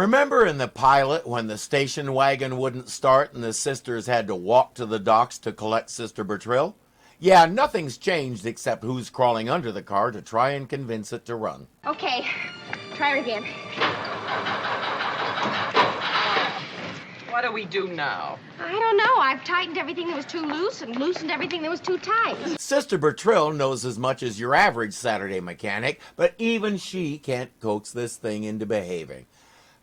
Remember in the pilot when the station wagon wouldn't start and the sisters had to walk to the docks to collect Sister Bertrille? Yeah, nothing's changed except who's crawling under the car to try and convince it to run. Okay, try it again. What do we do now? I don't know. I've tightened everything that was too loose and loosened everything that was too tight. Sister Bertrille knows as much as your average Saturday mechanic, but even she can't coax this thing into behaving.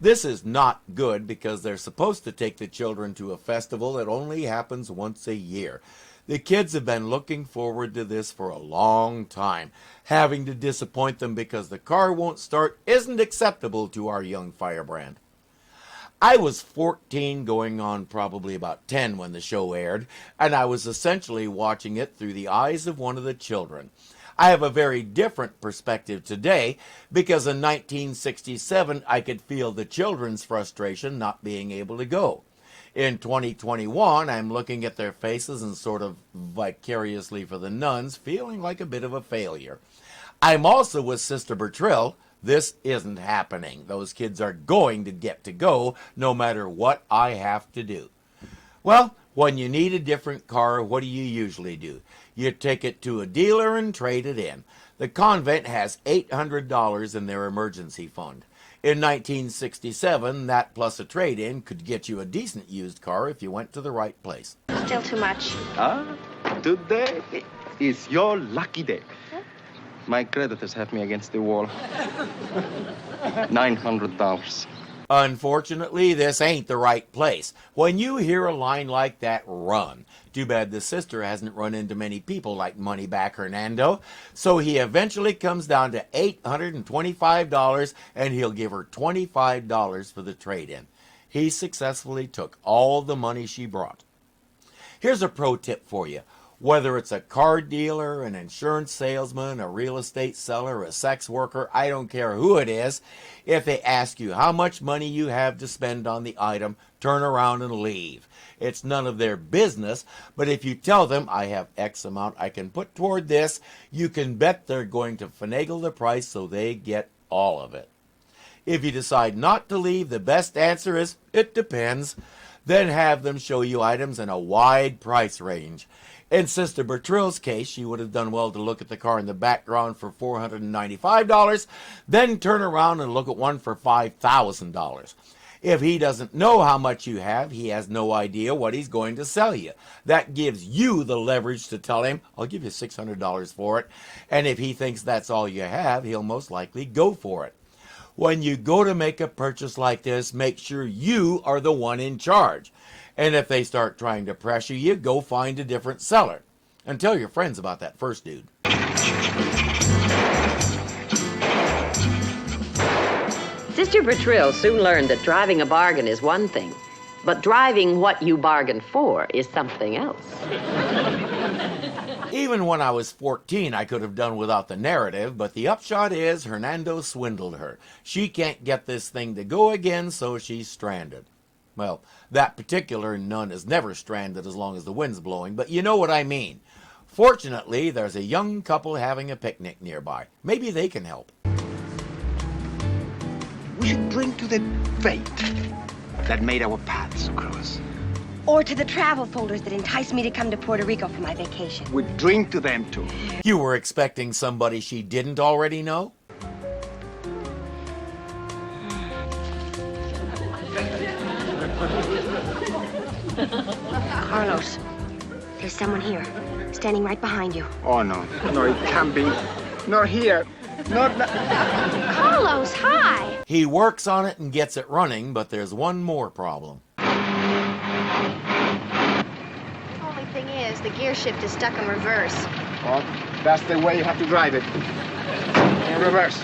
This is not good because they're supposed to take the children to a festival that only happens once a year. The kids have been looking forward to this for a long time. Having to disappoint them because the car won't start isn't acceptable to our young firebrand. I was 14 going on probably about 10 when the show aired, and I was essentially watching it through the eyes of one of the children. I have a very different perspective today because in 1967 I could feel the children's frustration not being able to go. In 2021, I'm looking at their faces and sort of vicariously for the nuns, feeling like a bit of a failure. I'm also with Sister Bertrille. This isn't happening. Those kids are going to get to go no matter what I have to do. Well, when you need a different car, what do you usually do? You take it to a dealer and trade it in. The convent has $800 in their emergency fund. In 1967, that plus a trade-in could get you a decent used car if you went to the right place. Still too much. Today is your lucky day. My creditors have me against the wall. $900. Unfortunately, this ain't the right place. When you hear a line like that, run. Too bad the sister hasn't run into many people like Moneyback Hernando, so he eventually comes down to $825, and he'll give her $25 for the trade-in. He successfully took all the money she brought. Here's a pro tip for you. Whether it's a car dealer, an insurance salesman, a real estate seller, a sex worker, I don't care who it is, if they ask you how much money you have to spend on the item, turn around and leave. It's none of their business, but if you tell them I have X amount I can put toward this, you can bet they're going to finagle the price so they get all of it. If you decide not to leave, the best answer is, it depends. Then have them show you items in a wide price range. In Sister Bertrille's case, she would have done well to look at the car in the background for $495, then turn around and look at one for $5,000. If he doesn't know how much you have, he has no idea what he's going to sell you. That gives you the leverage to tell him, I'll give you $600 for it. And if he thinks that's all you have, he'll most likely go for it. When you go to make a purchase like this, make sure you are the one in charge. And if they start trying to pressure you, go find a different seller. And tell your friends about that first dude. Sister Bertrille soon learned that driving a bargain is one thing, but driving what you bargained for is something else. Even when I was 14, I could have done without the narrative, but the upshot is Hernando swindled her. She can't get this thing to go again, so she's stranded. Well, that particular nun is never stranded as long as the wind's blowing, but you know what I mean. Fortunately, there's a young couple having a picnic nearby. Maybe they can help. We should drink to the fate that made our paths cross. Or to the travel folders that enticed me to come to Puerto Rico for my vacation. We drink to them, too. You were expecting somebody she didn't already know? Carlos, there's someone here, standing right behind you. Oh, no. No, it can't be. Not here. Not... Carlos, hi! He works on it and gets it running, but there's one more problem. Only thing is, the gear shift is stuck in reverse. Well, that's the way you have to drive it. In reverse.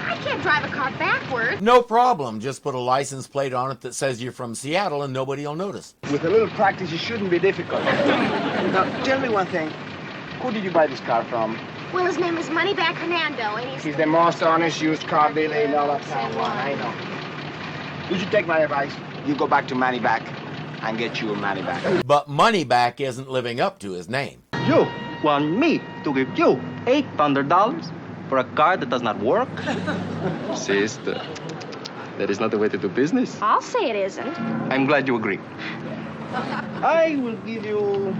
I can't drive a car backwards. No problem. Just put a license plate on it that says you're from Seattle and nobody will notice. With a little practice, it shouldn't be difficult. Now, tell me one thing. Who did you buy this car from? Well, his name is Moneyback Hernando, and He's the most honest used car dealer in all of San Juan. I know. You should take my advice. You go back to Moneyback and get your money back. But Moneyback isn't living up to his name. You want me to give you $800 for a car that does not work? Sister, That is not the way to do business. I'll say it isn't. I'm glad you agree. I will give you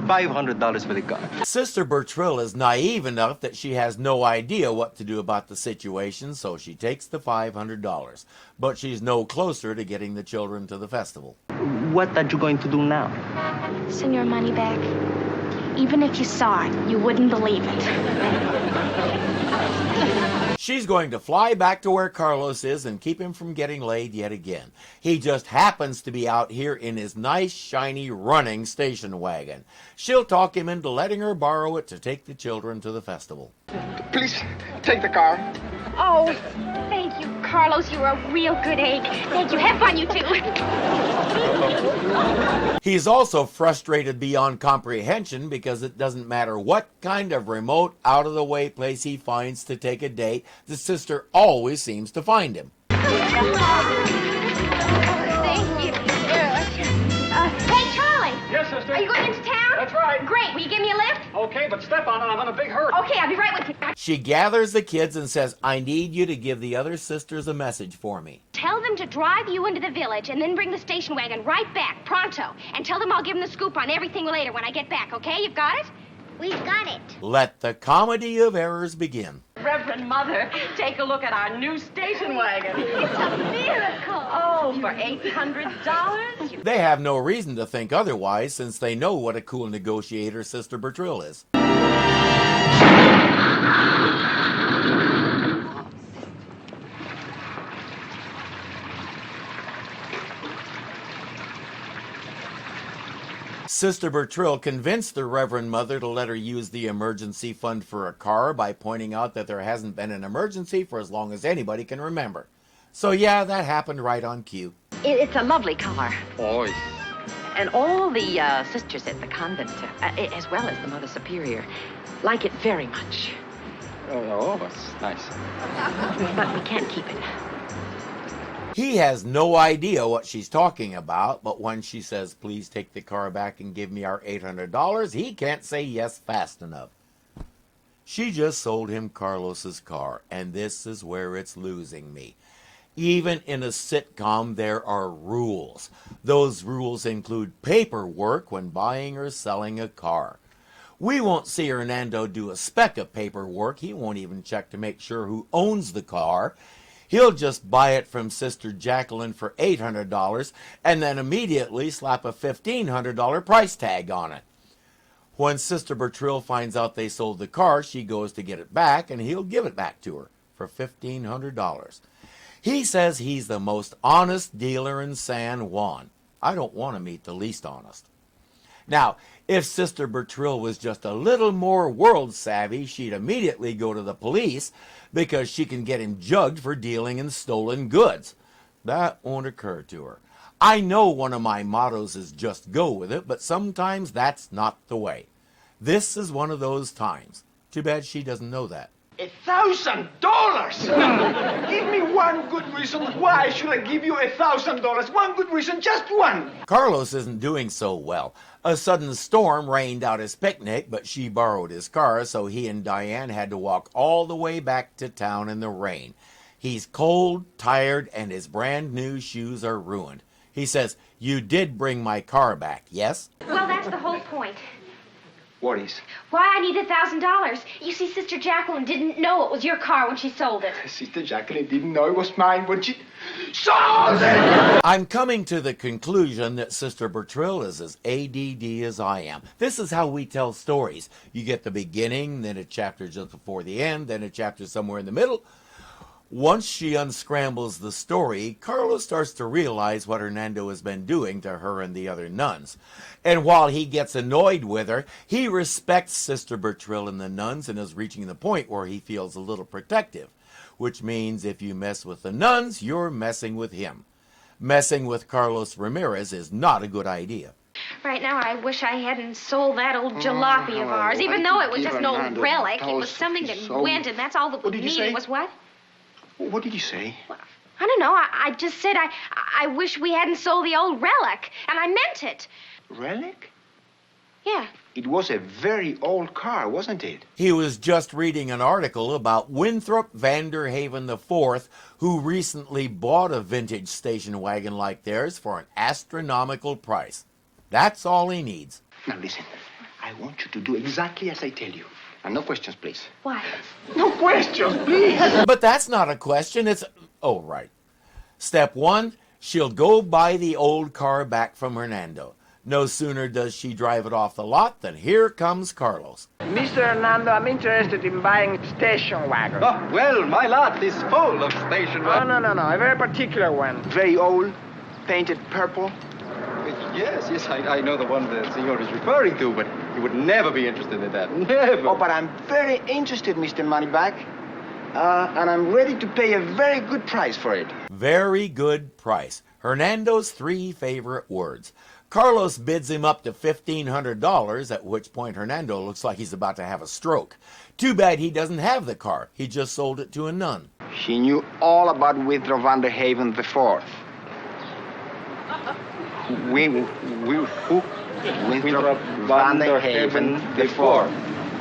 $500 for the car. Sister Bertrille is naive enough that she has no idea what to do about the situation, so she takes the $500. But she's no closer to getting the children to the festival. What are you going to do now? Senor Moneyback, even if you saw it, you wouldn't believe it. She's going to fly back to where Carlos is and keep him from getting laid yet again. He just happens to be out here in his nice, shiny, running station wagon. She'll talk him into letting her borrow it to take the children to the festival. Please, take the car. Oh, thank you, Carlos. You're a real good egg. Thank you. Have fun, you two. He's also frustrated beyond comprehension because it doesn't matter what kind of remote, out-of-the-way place he finds to take a date, the sister always seems to find him. Thank you. Hey, Charlie. Yes, sister. Are you going into town? That's right. Great. Will you give me a lift? Okay, but step on it. I'm in a big hurry. Okay, I'll be right with you. She gathers the kids and says, I need you to give the other sisters a message for me. Tell them to drive you into the village and then bring the station wagon right back, pronto. And tell them I'll give them the scoop on everything later when I get back, okay? You've got it? We've got it. Let the comedy of errors begin. Reverend Mother, take a look at our new station wagon. It's a miracle. Oh, for $800? They have no reason to think otherwise since they know what a cool negotiator Sister Bertrille is. Sister Bertrille convinced the Reverend Mother to let her use the emergency fund for a car by pointing out that there hasn't been an emergency for as long as anybody can remember. So yeah, that happened right on cue. It's a lovely car. Oh, And all the sisters at the convent, as well as the Mother Superior, like it very much. that's nice. But we can't keep it. He has no idea what she's talking about, but when she says, please take the car back and give me our $800, he can't say yes fast enough. She just sold him Carlos's car, and this is where it's losing me. Even in a sitcom, there are rules. Those rules include paperwork when buying or selling a car. We won't see Hernando do a speck of paperwork. He won't even check to make sure who owns the car. He'll just buy it from Sister Jacqueline for $800 and then immediately slap a $1,500 price tag on it. When Sister Bertrille finds out they sold the car, she goes to get it back and he'll give it back to her for $1,500. He says he's the most honest dealer in San Juan. I don't want to meet the least honest. Now, if Sister Bertrille was just a little more world savvy, she'd immediately go to the police because she can get him jugged for dealing in stolen goods. That won't occur to her. I know one of my mottos is just go with it, but sometimes that's not the way. This is one of those times. Too bad she doesn't know that. $1,000! Give me one good reason why should I give you $1,000. One good reason, just one. Carlos isn't doing so well. A sudden storm rained out his picnic, but she borrowed his car, so he and Diane had to walk all the way back to town in the rain. He's cold, tired, and his brand new shoes are ruined. He says, you did bring my car back, yes? Well, that's the whole point. What is? Why I need $1,000. You see, Sister Jacqueline didn't know it was your car when she sold it. Sister Jacqueline didn't know it was mine when she sold it! I'm coming to the conclusion that Sister Bertrille is as ADD as I am. This is how we tell stories. You get the beginning, then a chapter just before the end, then a chapter somewhere in the middle. Once she unscrambles the story, Carlos starts to realize what Hernando has been doing to her and the other nuns. And while he gets annoyed with her, he respects Sister Bertrille and the nuns and is reaching the point where he feels a little protective, which means if you mess with the nuns, you're messing with him. Messing with Carlos Ramirez is not a good idea. Right now, I wish I hadn't sold that old jalopy of ours, even though it was just an old relic. It was something that went, and that's all that was needed was what? What did you say? Well, I don't know. I just said I wish we hadn't sold the old relic, and I meant it. Relic? Yeah. It was a very old car, wasn't it? He was just reading an article about Winthrop Vanderhaven IV, who recently bought a vintage station wagon like theirs for an astronomical price. That's all he needs. Now listen, I want you to do exactly as I tell you. And no questions, please. Why? No questions, please! But that's not a question, it's... Oh, right. Step 1, she'll go buy the old car back from Hernando. No sooner does she drive it off the lot than here comes Carlos. Mr. Hernando, I'm interested in buying a station wagon. Oh, well, my lot is full of station wagons. No. A very particular one. Very old, painted purple. Yes, I know the one the senor is referring to, but you would never be interested in that. Never. Oh, but I'm very interested, Mr. Moneyback. And I'm ready to pay a very good price for it. Very good price. Hernando's 3 favorite words. Carlos bids him up to $1,500, at which point Hernando looks like he's about to have a stroke. Too bad he doesn't have the car. He just sold it to a nun. She knew all about Winthrop Vanderhaven IV. Who? Winthrop Vanderhaven IV.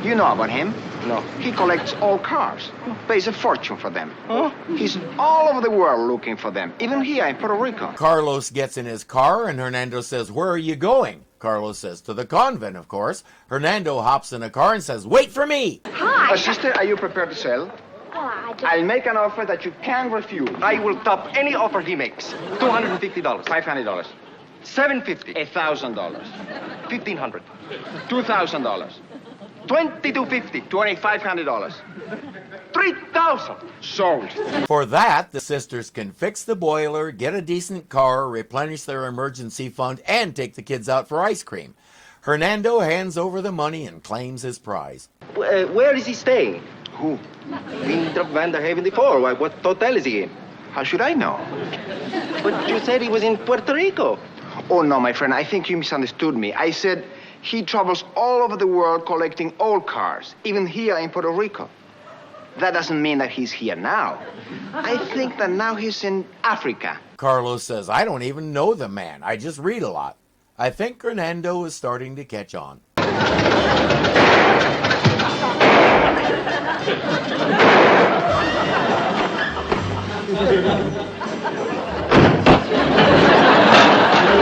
You know about him? No. He collects old cars, pays a fortune for them. Huh? He's all over the world looking for them, even here in Puerto Rico. Carlos gets in his car and Hernando says, "Where are you going?" Carlos says, "To the convent, of course." Hernando hops in a car and says, "Wait for me." Hi. Sister, are you prepared to sell? Well, I just... I'll make an offer that you can't refuse. I will top any offer he makes. $250. $500. $750. $1,000. $1,500. $2,000. $2,250. $2,500. $3,000. Sold. For that, the sisters can fix the boiler, get a decent car, replenish their emergency fund, and take the kids out for ice cream. Hernando hands over the money and claims his prize. Where is he staying? Who? Winthrop Vanderhaven IV. What hotel is he in? How should I know? But you said he was in Puerto Rico. Oh, no, my friend, I think you misunderstood me. I said he travels all over the world collecting old cars, even here in Puerto Rico. That doesn't mean that he's here now. I think that now he's in Africa. Carlos says, "I don't even know the man. I just read a lot." I think Hernando is starting to catch on.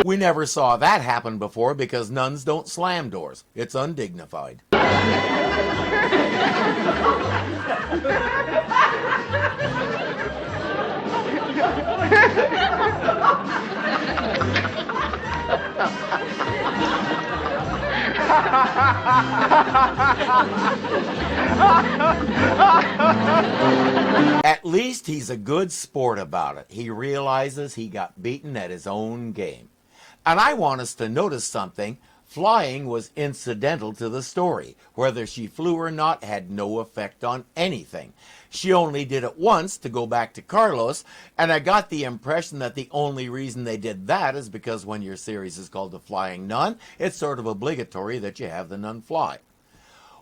We never saw that happen before because nuns don't slam doors. It's undignified. At least he's a good sport about it. He realizes he got beaten at his own game. And I want us to notice something. Flying was incidental to the story. Whether she flew or not had no effect on anything. She only did it once to go back to Carlos, and I got the impression that the only reason they did that is because when your series is called The Flying Nun, it's sort of obligatory that you have the nun fly.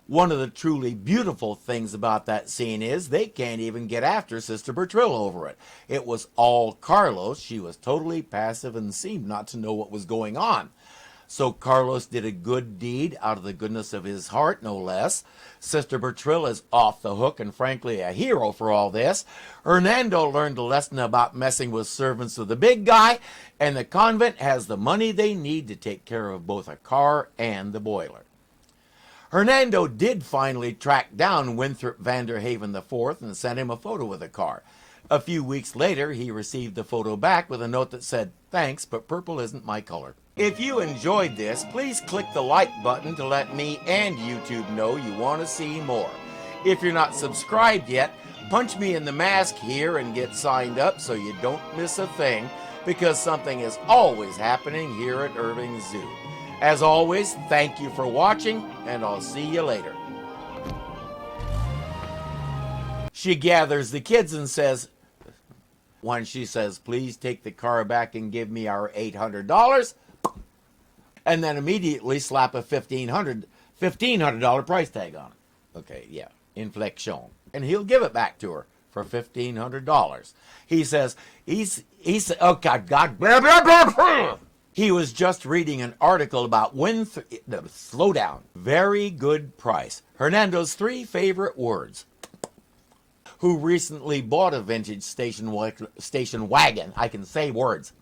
One of the truly beautiful things about that scene is they can't even get after Sister Bertrille over it. It was all Carlos. She was totally passive and seemed not to know what was going on. So Carlos did a good deed out of the goodness of his heart, no less. Sister Bertrille is off the hook and frankly a hero for all this. Hernando learned a lesson about messing with servants of the big guy, and the convent has the money they need to take care of both a car and the boiler. Hernando did finally track down Winthrop Vanderhaven IV and sent him a photo of the car. A few weeks later, he received the photo back with a note that said, "Thanks, but purple isn't my color." If you enjoyed this, please click the like button to let me and YouTube know you want to see more. If you're not subscribed yet, punch me in the mask here and get signed up so you don't miss a thing, because something is always happening here at Irving Zoo. As always, thank you for watching, and I'll see you later. She gathers the kids and says, when she says, "Please take the car back and give me our $800, and then immediately slap a $1,500 price tag on it. Okay, yeah, inflection. And he'll give it back to her for $1,500. He says, oh God, blah, blah, blah, blah. He was just reading an article about slow down. Very good price. Hernando's 3 favorite words. Who recently bought a vintage station wagon. I can say words.